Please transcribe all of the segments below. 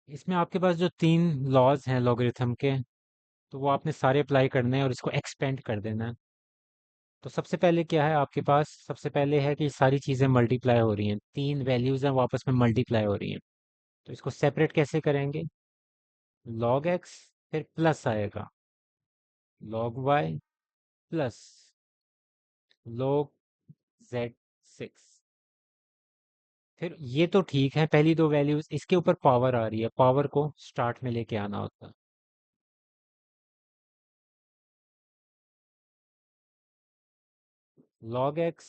इसमें आपके पास जो तीन लॉज हैं लॉगरिथम के, तो वो आपने सारे अप्लाई करने हैं और इसको एक्सपेंड कर देना है। तो सबसे पहले क्या है आपके पास, सबसे पहले है कि सारी चीज़ें मल्टीप्लाई हो रही हैं, तीन वैल्यूज़ हैं वो आपस में मल्टीप्लाई हो रही हैं। तो इसको सेपरेट कैसे करेंगे? लॉग एक्स, फिर प्लस आएगा log y, plus log z6। फिर ये तो ठीक है, पहली दो वैल्यूज, इसके ऊपर पावर आ रही है, पावर को स्टार्ट में लेके आना होता है। log x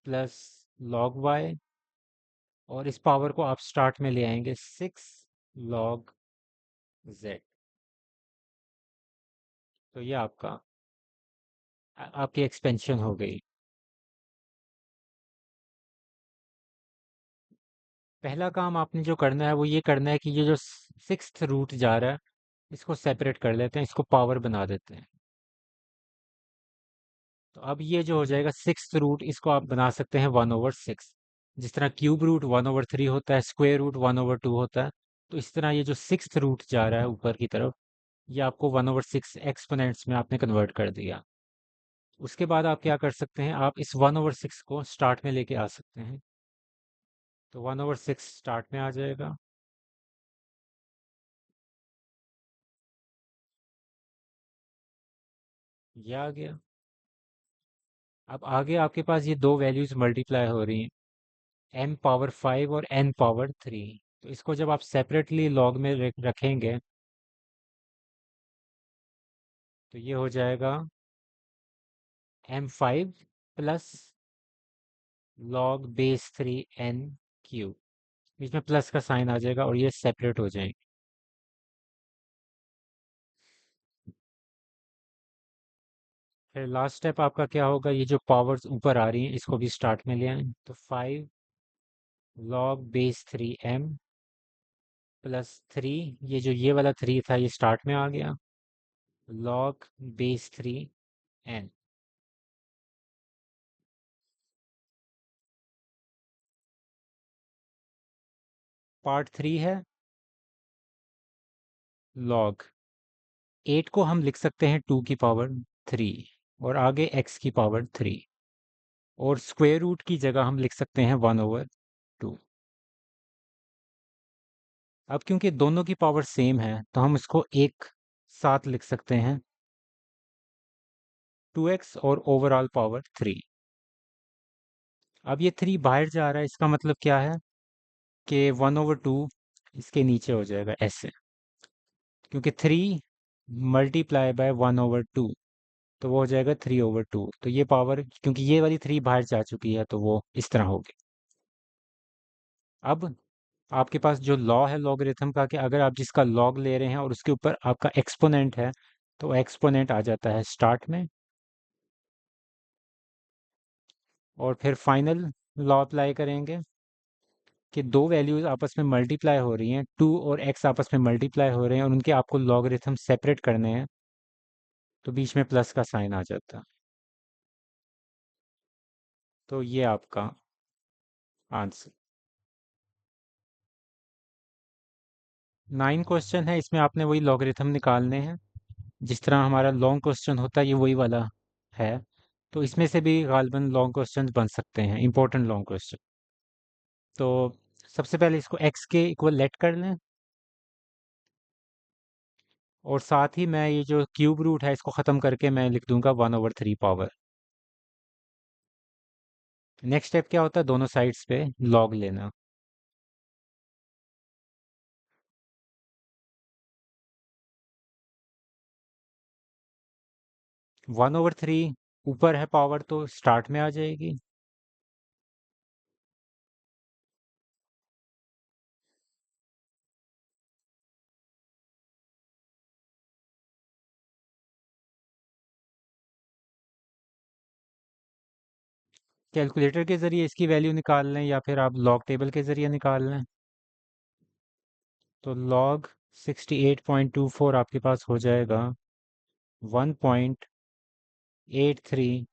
plus log y, और इस पावर को आप स्टार्ट में ले आएंगे 6 log z। तो ये आपका आपकी एक्सपेंशन हो गई। पहला काम आपने जो करना है वो ये करना है कि ये जो सिक्स्थ रूट जा रहा है, इसको सेपरेट कर लेते हैं, इसको पावर बना देते हैं। तो अब ये जो हो जाएगा सिक्स्थ रूट, इसको आप बना सकते हैं 1/6। जिस तरह क्यूब रूट 1/3 होता है, स्क्वायर रूट 1/2 होता है, तो इस तरह ये जो सिक्स्थ रूट जा रहा है ऊपर की तरफ, ये आपको 1/6 एक्सपोनेंट्स में आपने कन्वर्ट कर दिया। उसके बाद आप क्या कर सकते हैं, आप इस 1/6 को स्टार्ट में लेके आ सकते हैं। तो 1/6 स्टार्ट में आ जाएगा। ये आ गया। अब आगे आपके पास ये दो वैल्यूज मल्टीप्लाई हो रही हैं, m⁵ और n⁵। तो इसको जब आप सेपरेटली लॉग में रखेंगे, तो ये हो जाएगा m⁵ प्लस log⁵ बीच में प्लस का साइन आ जाएगा और ये सेपरेट हो जाएंगे। फिर लास्ट स्टेप आपका क्या होगा, ये जो पावर्स ऊपर आ रही हैं इसको भी स्टार्ट में ले आए, तो 5 log⁵ प्लस 3, ये वाला 3 था ये स्टार्ट में आ गया, log⁵n। पार्ट 3 है log 8 को हम लिख सकते हैं 2 की पावर 3, और आगे x की पावर 3, और स्क्वायर रूट की जगह हम लिख सकते हैं 1/2। अब क्योंकि दोनों की पावर सेम है तो हम इसको एक साथ लिख सकते हैं, 2x और ओवरऑल पावर 3। अब ये 3 बाहर जा रहा है, इसका मतलब क्या है कि 1/2 इसके नीचे हो जाएगा ऐसे, क्योंकि 3 मल्टीप्लाई बाय 1/2, तो वो हो जाएगा 3/2। तो ये पावर, क्योंकि ये वाली 3 बाहर जा चुकी है, तो वो इस तरह होगी। अब आपके पास जो लॉ है लॉगरिथम का, कि अगर आप जिसका लॉग ले रहे हैं और उसके ऊपर आपका एक्सपोनेंट है, तो एक्सपोनेंट आ जाता है स्टार्ट में, और फिर फाइनल लॉ अप्लाई करेंगे कि दो वैल्यूज आपस में मल्टीप्लाई हो रही हैं, 2 और x आपस में मल्टीप्लाई हो रहे हैं और उनके आपको लॉगरिथम सेपरेट करने हैं, तो बीच में प्लस का साइन आ जाता है। तो ये आपका आंसर। 9 क्वेश्चन है, इसमें आपने वही लॉगरिथम निकालने हैं, जिस तरह हमारा लॉन्ग क्वेश्चन होता है ये वही वाला है। तो इसमें से भी गालिबन लॉन्ग क्वेश्चंस बन सकते हैं, इंपॉर्टेंट लॉन्ग क्वेश्चन। तो सबसे पहले इसको x के इक्वल लेट कर लें, और साथ ही मैं ये जो क्यूब रूट है इसको ख़त्म करके मैं लिख दूंगा 1/3 पावर। नेक्स्ट स्टेप क्या होता है, दोनों साइड्स पे लॉग लेना। 1/3 ऊपर है पावर तो स्टार्ट में आ जाएगी। कैलकुलेटर के ज़रिए इसकी वैल्यू निकाल लें या फिर आप लॉग टेबल के ज़रिए निकाल लें। तो लॉग 68.24 आपके पास हो जाएगा 1.8340।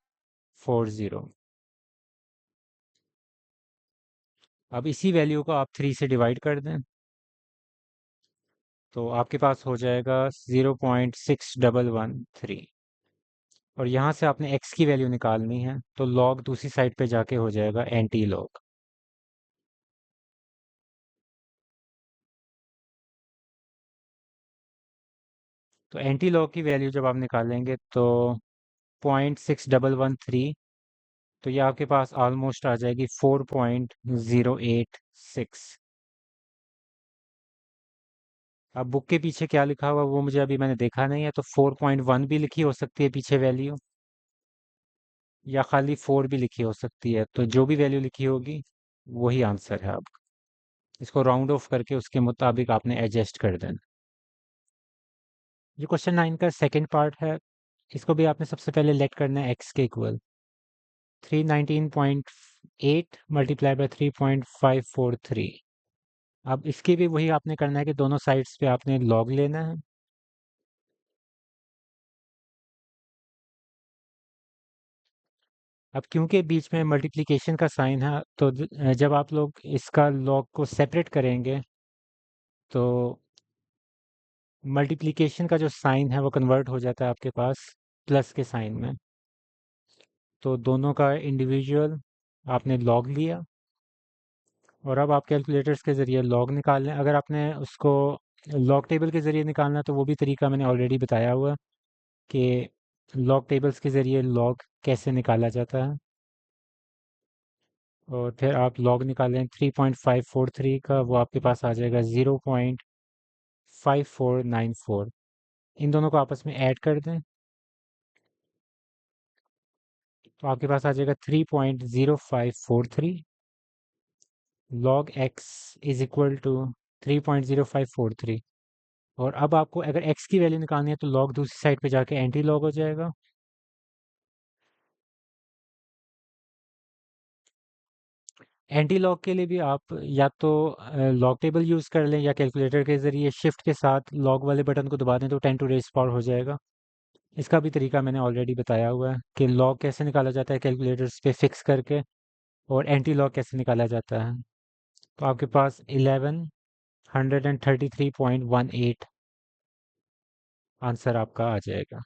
अब इसी वैल्यू को आप 3 से डिवाइड कर दें, तो आपके पास हो जाएगा 0.6113। और यहाँ से आपने x की वैल्यू निकालनी है, तो log दूसरी साइड पे जाके हो जाएगा एंटी लॉग। तो एंटी लॉग की वैल्यू जब आप निकालेंगे तो 0.6113, तो ये आपके पास ऑलमोस्ट आ जाएगी 4.086। अब बुक के पीछे क्या लिखा हुआ वो मुझे अभी मैंने देखा नहीं है, तो 4.1 भी लिखी हो सकती है पीछे वैल्यू, या खाली 4 भी लिखी हो सकती है। तो जो भी वैल्यू लिखी होगी वही आंसर है। अब इसको राउंड ऑफ करके उसके मुताबिक आपने एडजस्ट कर देना। ये क्वेश्चन 9 का सेकंड पार्ट है। इसको भी आपने सबसे पहले लेट करना है एक्स के इक्वल। 319.8 multiply by 3.543। अब इसकी भी वही आपने करना है कि दोनों साइड्स पे आपने लॉग लेना है। अब क्योंकि बीच में मल्टीप्लिकेशन का साइन है, तो जब आप लोग इसका लॉग को सेपरेट करेंगे तो मल्टीप्लिकेशन का जो साइन है वो कन्वर्ट हो जाता है आपके पास प्लस के साइन में। तो दोनों का इंडिविजुअल आपने लॉग लिया, और अब आप कैलकुलेटर्स के ज़रिए लॉग निकाल लें। अगर आपने उसको लॉग टेबल के ज़रिए निकालना है तो वो भी तरीका मैंने ऑलरेडी बताया हुआ, कि लॉग टेबल्स के ज़रिए लॉग कैसे निकाला जाता है। और फिर आप लॉग निकालें 3.543 का, वो आपके पास आ जाएगा 0.5494। इन दोनों को आपस में ऐड कर दें तो आपके पास आ जाएगा 3.0543 log x is equal to 3.0543। और अब आपको अगर x की वैल्यू निकालनी है तो log दूसरी साइड पे जाके एंटी लॉग हो जाएगा। एंटी लॉग के लिए भी आप या तो लॉग टेबल यूज कर लें, या कैलकुलेटर के जरिए शिफ्ट के साथ लॉग वाले बटन को दबा दें तो 10 टू रेज पावर हो जाएगा। इसका भी तरीका मैंने ऑलरेडी बताया हुआ है कि लॉग कैसे निकाला जाता है कैलकुलेटर्स पे फिक्स करके, और एंटी लॉग कैसे निकाला जाता है। तो आपके पास 1133.18 आंसर आपका आ जाएगा।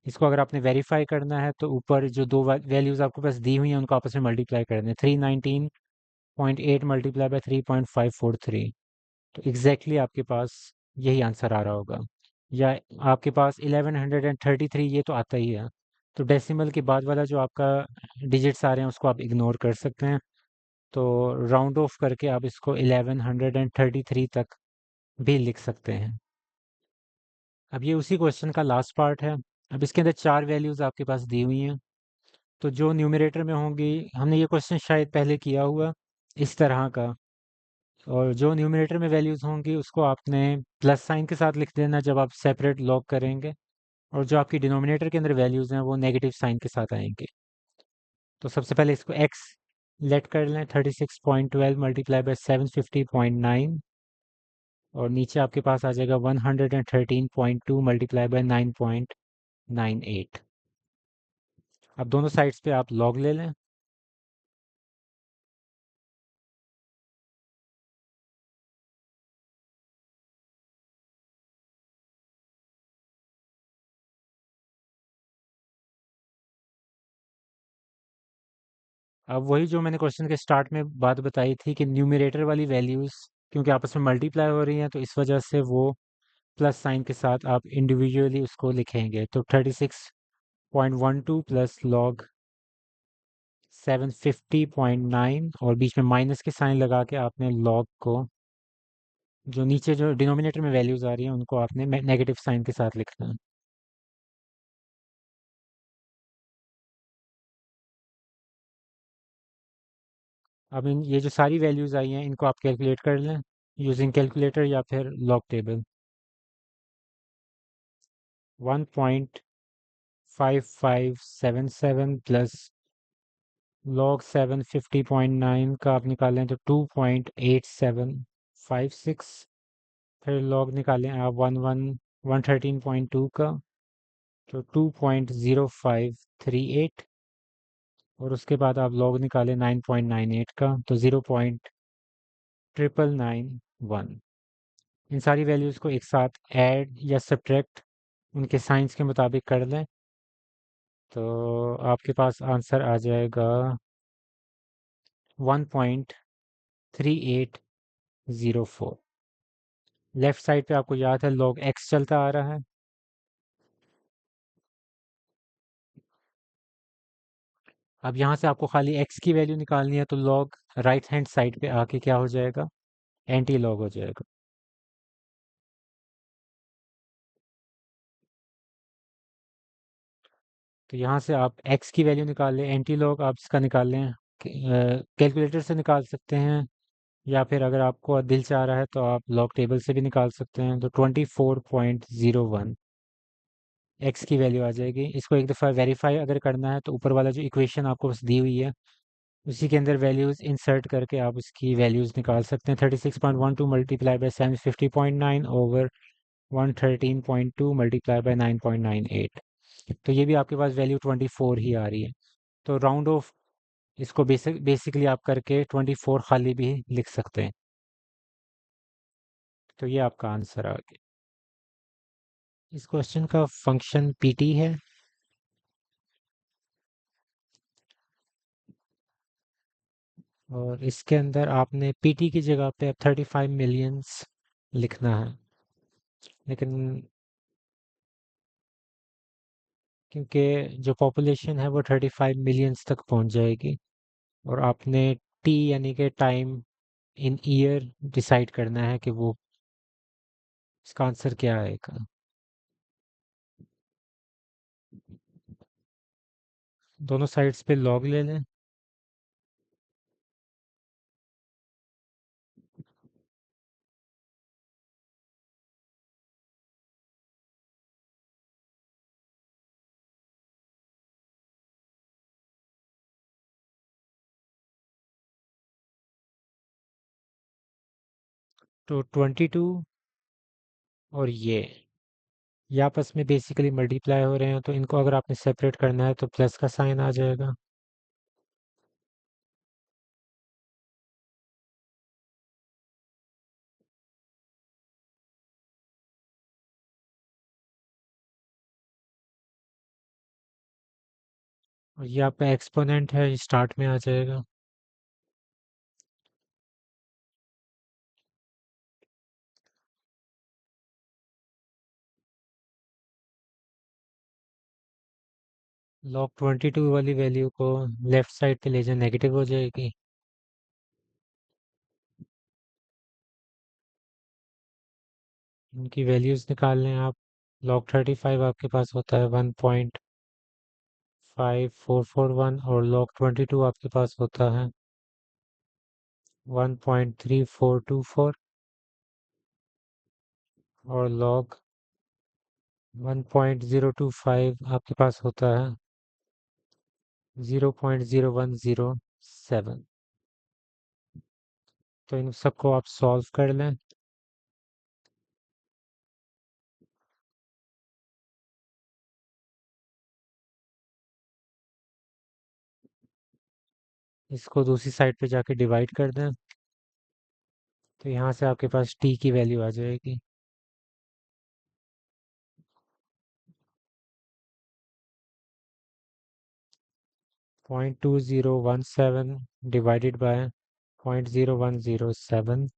इसको अगर आपने वेरीफाई करना है तो ऊपर जो दो वैल्यूज आपके पास दी हुई हैं उनको आपस में मल्टीप्लाई कर दें। 319.8 मल्टीप्लाई बाय 3.543, तो एग्जैक्टली आपके पास यही आंसर आ रहा होगा। या आपके पास 1133 ये तो आता ही है, तो डेसिमल के बाद वाला जो आपका डिजिट्स आ रहे हैं उसको आप इग्नोर कर सकते हैं। तो राउंड ऑफ करके आप इसको 1133 तक भी लिख सकते हैं। अब ये उसी क्वेश्चन का लास्ट पार्ट है। अब इसके अंदर चार वैल्यूज आपके पास दी हुई हैं, तो जो न्यूमरेटर में होंगी, हमने ये क्वेश्चन शायद पहले किया हुआ इस तरह का, और जो न्यूमरेटर में वैल्यूज होंगी उसको आपने प्लस साइन के साथ लिख देना जब आप सेपरेट लॉग करेंगे, और जो आपकी डिनोमिनेटर के अंदर वैल्यूज हैं वो नेगेटिव साइन के साथ आएंगे। तो सबसे पहले इसको x लेट कर लें, 36.12 मल्टीप्लाई बाय 750.9, और नीचे आपके पास आ जाएगा 113.2 मल्टीप्लाई बाय 9.98। अब दोनों साइड्स पे आप लॉग ले लें। अब वही जो मैंने क्वेश्चन के स्टार्ट में बात बताई थी कि न्यूमरेटर वाली वैल्यूज क्योंकि आपस में मल्टीप्लाई हो रही हैं, तो इस वजह से वो प्लस साइन के साथ आप इंडिविजुअली उसको लिखेंगे। तो 36.12 प्लस लॉग 750.9, और बीच में माइनस के साइन लगा के आपने लॉग को, जो नीचे जो डिनोमिनेटर में वैल्यूज आ रही हैं उनको आपने नेगेटिव साइन के साथ लिखना है। अब ये जो सारी वैल्यूज आई हैं इनको आप कैलकुलेट कर लें यूजिंग कैलकुलेटर या फिर लॉग टेबल। 1.5577 प्लस लॉग 750.9 का आप निकालें तो 2.8756। फिर लॉग निकालें आप 113.2 का, तो 2.0538। और उसके बाद आप लॉग निकालें 9.98 का, तो 0.999 1। इन सारी वैल्यूज़ को एक साथ ऐड या सब्ट्रैक्ट उनके साइंस के मुताबिक कर लें, तो आपके पास आंसर आ जाएगा 1.3804। लेफ्ट साइड पे आपको याद है log x चलता आ रहा है। अब यहाँ से आपको खाली x की वैल्यू निकालनी है, तो log राइट हैंड साइड पे आके क्या हो जाएगा, एंटी लॉग हो जाएगा। तो यहाँ से आप x की वैल्यू निकाल लें, एंटी लॉग आप इसका निकाल लें, कैलकुलेटर से निकाल सकते हैं, या फिर अगर आपको दिल चाह रहा है तो आप लॉग टेबल से भी निकाल सकते हैं। तो 24.01 एक्स की वैल्यू आ जाएगी। इसको एक दफ़ा वेरीफाई अगर करना है तो ऊपर वाला जो इक्वेशन आपको बस दी हुई है उसी के अंदर वैल्यूज़ इंसर्ट करके आप उसकी वैल्यूज़ निकाल सकते हैं। 36.12 multiply by 750.9 over 113.2 multiply by 9.98। तो ये भी आपके पास वैल्यू 24 ही आ रही है। तो राउंड ऑफ इसको बेसिकली आप करके 24 खाली भी लिख सकते हैं। तो ये आपका आंसर आ गया। इस क्वेश्चन का फंक्शन पीटी है, और इसके अंदर आपने पीटी की जगह पे अब 35 मिलियंस लिखना है। लेकिन क्योंकि जो पॉपुलेशन है वो 35 मिलियंस तक पहुंच जाएगी, और आपने टी यानी कि टाइम इन ईयर डिसाइड करना है कि वो इसका आंसर क्या आएगा। दोनों साइड्स पे लॉग ले लें। तो 22 और ये आपस में बेसिकली मल्टीप्लाई हो रहे हैं, तो इनको अगर आपने सेपरेट करना है तो प्लस का साइन आ जाएगा। और ये आपका एक्सपोनेंट है, स्टार्ट में आ जाएगा। log 22 वाली वैल्यू को लेफ्ट साइड पे ले जाए, नेगेटिव हो जाएगी। इनकी वैल्यूज निकाल लें आप। log 35 आपके पास होता है 1.5441, और log 22 आपके पास होता है 1.3424, और log 1.025 आपके पास होता है 0.0107। तो इन सबको आप सॉल्व कर लें। इसको दूसरी साइड पे जाके डिवाइड कर दें, तो यहाँ से आपके पास t की वैल्यू आ जाएगी। 0.2017 डिवाइडेड बाय 0.0107,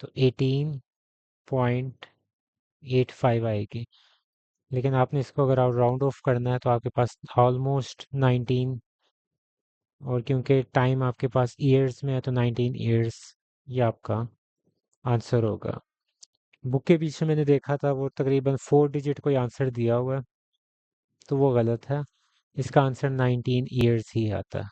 तो 18.85 आएगी। लेकिन आपने इसको अगर आप राउंड ऑफ करना है तो आपके पास ऑलमोस्ट 19, और क्योंकि टाइम आपके पास ईयर्स में है तो 19 ईयर्स ये आपका आंसर होगा। बुक के पीछे मैंने देखा था वो तकरीबन 4 डिजिट कोई आंसर दिया हुआ है, तो वो गलत है। इसका आंसर 19 ईयर्स ही आता है।